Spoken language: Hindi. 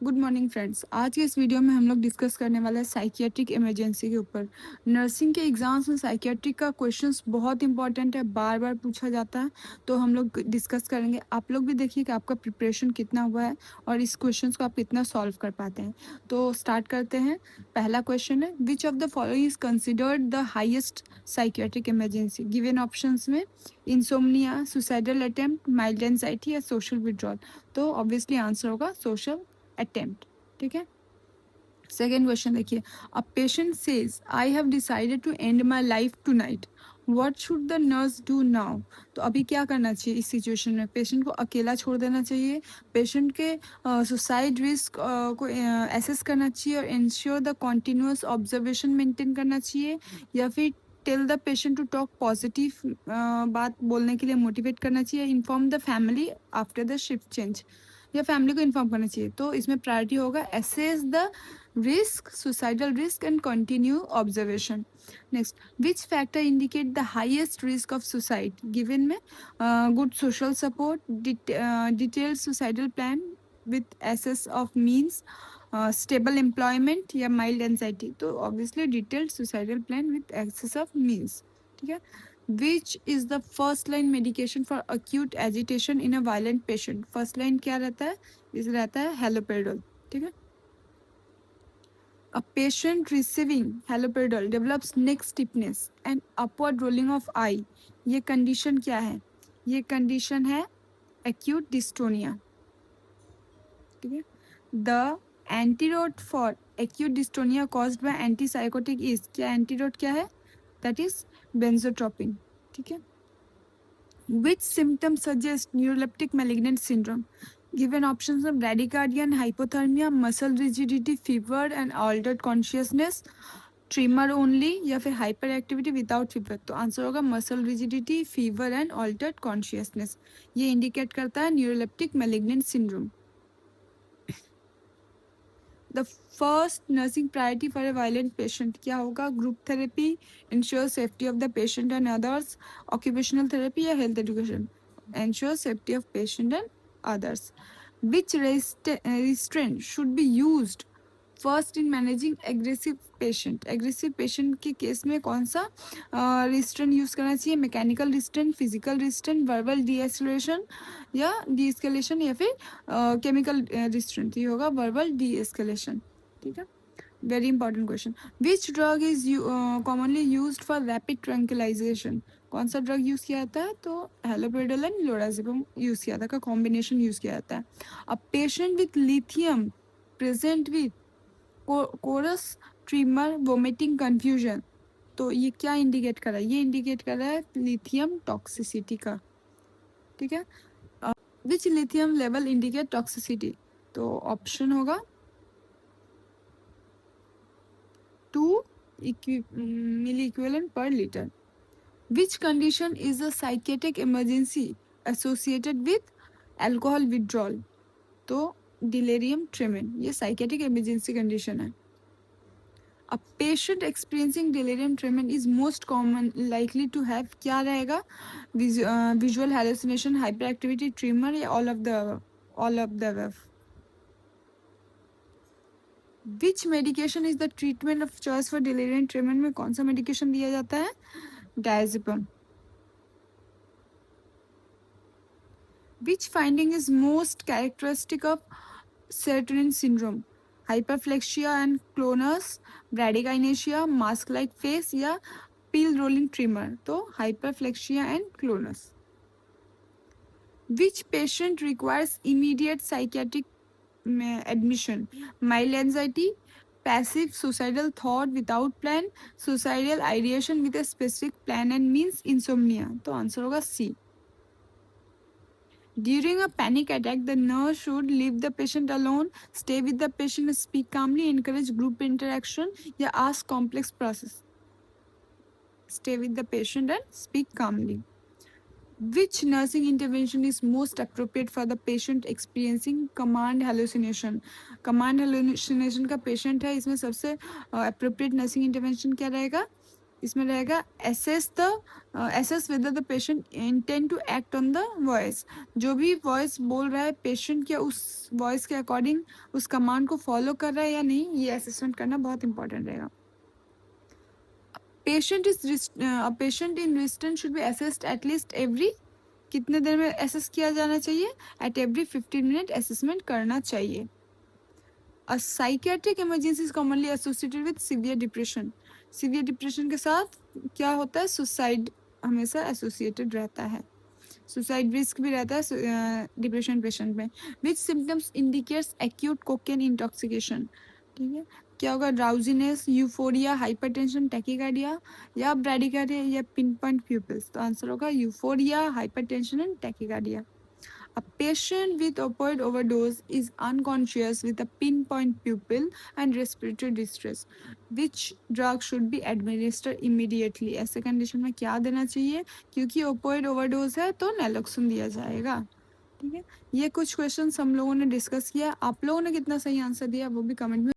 Good morning friends. आज के इस वीडियो में हम लोग डिस्कस करने वाले हैं साइकियाट्रिक इमरजेंसी के ऊपर। नर्सिंग के एग्जाम्स में साइकियाट्रिक का क्वेश्चंस बहुत इंपॉर्टेंट है, बार बार पूछा जाता है, तो हम लोग डिस्कस करेंगे। आप लोग भी देखिए कि आपका प्रिपरेशन कितना हुआ है और इस क्वेश्चंस को आप कितना सॉल्व कर पाते हैं। तो स्टार्ट करते हैं। पहला क्वेश्चन है, which of the following is considered the highest psychiatric emergency. Given options में insomnia, suicidal attempt, mild anxiety या सोशल विड्रॉल। तो ऑब्वियसली आंसर होगा सोशल अटेम्प्ट। ठीक है। सेकेंड क्वेश्चन देखिए, a patient says I have decided to end my life tonight, what should the nurse do now. तो अभी क्या करना चाहिए इस सिचुएशन में? पेशेंट को अकेला छोड़ देना चाहिए, पेशेंट के सुसाइड रिस्क को एसेस करना चाहिए और ensure the continuous observation maintain करना चाहिए, या फिर tell the patient to talk positive बात बोलने के लिए मोटिवेट करना चाहिए, inform the family after the shift change, या फैमिली को इन्फॉर्म करना चाहिए। तो इसमें प्रायोरिटी होगा assess the risk, suicidal risk and continue observation. Next, which factor indicate the highest risk of suicide. Given में good social support, detailed suicidal plan with assess of means, stable employment या माइल्ड एंजाइटी। तो obviously detailed suicidal plan with access of means. ठीक है। Which is the first line medication for acute agitation in a violent patient. First line क्या रहता है? इस रहता है हेलोपेरिडोल। ठीक है। A patient receiving haloperidol develops neck stiffness and upward rolling of eye. ये कंडीशन क्या है? ये कंडीशन है acute dystonia. ठीक है। The antidote for acute dystonia caused by antipsychotic is, क्या antidote क्या है? That is benzotropine. ठीक है। Which symptom suggest neuroleptic malignant syndrome? Given options of bradycardia and hypothermia, muscle rigidity, fever and altered consciousness, tremor only या फिर हाइपर एक्टिविटी विदाउट फीवर। तो आंसर होगा muscle rigidity, fever and altered consciousness. ये इंडिकेट करता है neuroleptic malignant syndrome. The first nursing priority for a violent patient क्या होगा? Group therapy, ensure safety of the patient and others, occupational therapy या health education. Ensure safety of patient and others. Which restraint should be used first in managing aggressive patient. Aggressive patient के केस में कौन सा रिस्ट्रेंट यूज करना चाहिए? Mechanical restraint, physical restraint, verbal de-escalation या डीएस्केलेशन, या फिर केमिकल रिस्ट्रेंट। ये होगा वर्बल डीएस्केलेशन। ठीक है। Very important question. Which drug is commonly use for rapid tranquillisation. कौन सा ड्रग यूज किया जाता है? तो हेलोपेरिडोल एंड लोराजिपम यूज किया जाता है, का कॉम्बिनेशन यूज किया जाता है। A patient with lithium present with coarse, tremor, vomiting, confusion. तो ये क्या इंडिकेट कर रहा है? ये इंडिकेट कर रहा है लिथियम टॉक्सिसिटी का। ठीक है। Which lithium level indicate toxicity. तो ऑप्शन होगा 2 milli equivalent per litre. Which condition is a psychiatric emergency associated with alcohol withdrawal. तो डिलेरियम ट्रेमेन, ये साइकेटिक इमरजेंसी कंडीशन है। A patient experiencing delirium tremens is most common likely to have क्या रहेगा? Visual hallucination, hyperactivity, tremor या all of the above? All of the above. Which medication is the treatment of choice for delirium tremens? में कौन सा medication दिया जाता है? Diazepam. Which finding is most characteristic of serotonin syndrome? Hyperflexia and clonus, bradykinesia, mask-like face या pill rolling tremor. तो hyperflexia and clonus. Which patient requires immediate psychiatric admission? Mild anxiety, passive suicidal thought without plan, suicidal ideation with a specific plan and means, insomnia. तो आंसर होगा C. During a panic attack, the nurse should leave the patient alone, stay with the patient, speak calmly, encourage group interaction, या ask complex process. Stay with the patient and speak calmly. Which nursing intervention is most appropriate for the patient experiencing command hallucination? Command hallucination का patient है, इसमें सबसे appropriate nursing intervention क्या रहेगा? इसमें रहेगा assess whether the patient intend to act on the voice. जो भी वॉइस बोल रहा है पेशेंट क्या उस वॉइस के अकॉर्डिंग उस कमांड को फॉलो कर रहा है या नहीं, ये असेसमेंट करना बहुत इंपॉर्टेंट रहेगा। Patient in resistance should be assessed at least every, कितने देर में असेस किया जाना चाहिए, एट एवरी 15 मिनट असेसमेंट करना चाहिए। A psychiatric emergency is commonly associated with severe depression. Severe depression के साथ क्या होता है, सुसाइड हमेशा एसोसिएटेड रहता है, सुसाइड रिस्क भी रहता है डिप्रेशन पेशेंट में। Which symptoms indicates acute cocaine intoxication, ठीक है, क्या होगा, ड्राउजीनेस, यूफोरिया, हाइपरटेंशन, टैकीकार्डिया या ब्रैडिकार्डिया या पिन पॉइंट प्यूपिल्स। तो आंसर होगा euphoria, hypertension and tachycardia. A patient with opioid overdose is unconscious with a pinpoint pupil and respiratory distress. Which drug should be administered immediately? ऐसे कंडीशन में क्या देना चाहिए, क्योंकि ओपोइड ओवरडोज है तो नैलोक्सिन दिया जाएगा। ठीक है, ये कुछ क्वेश्चंस हम लोगों ने डिस्कस किया। आप लोगों ने कितना सही आंसर दिया वो भी कमेंट में